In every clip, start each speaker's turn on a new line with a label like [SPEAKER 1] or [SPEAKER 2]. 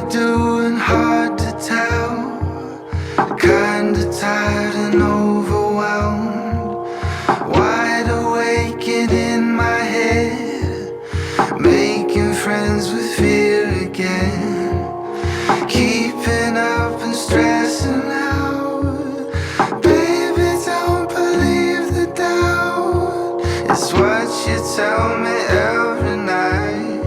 [SPEAKER 1] doing? Hard to tell. Kinda tired and overwhelmed. Wide awake and in my head, making friends with fear again. Keeping up and stressing out. Baby, don't believe the doubt. It's what you tell me every night.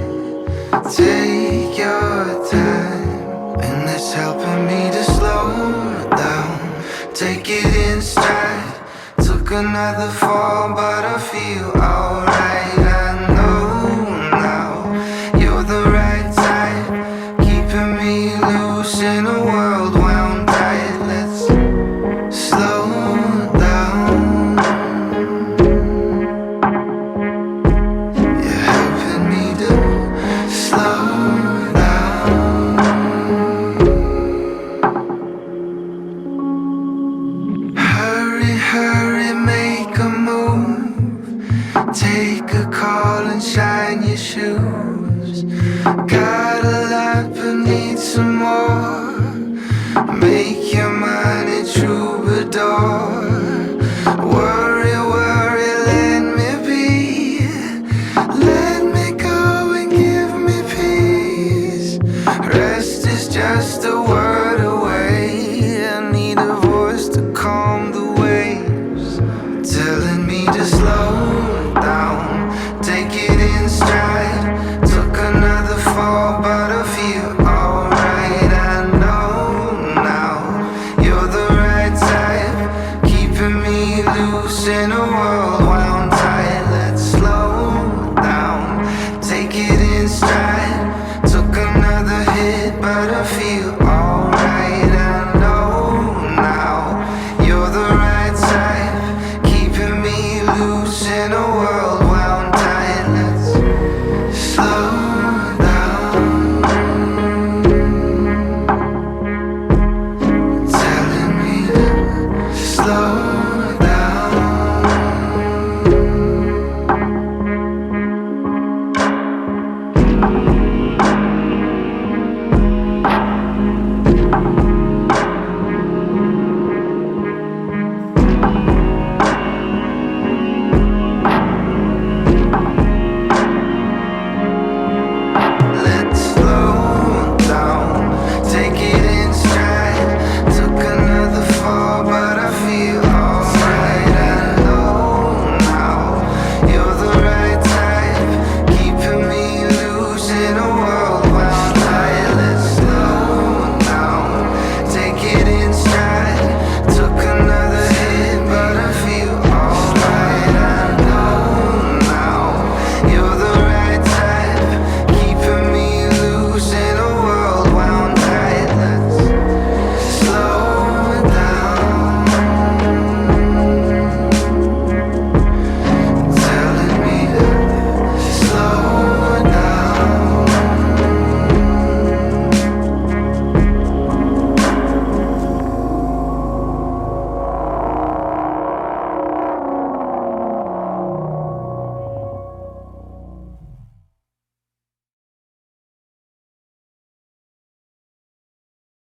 [SPEAKER 1] Take your time, and it's helping me to slow down. Take it in stride. Took another fall, but I feel alright.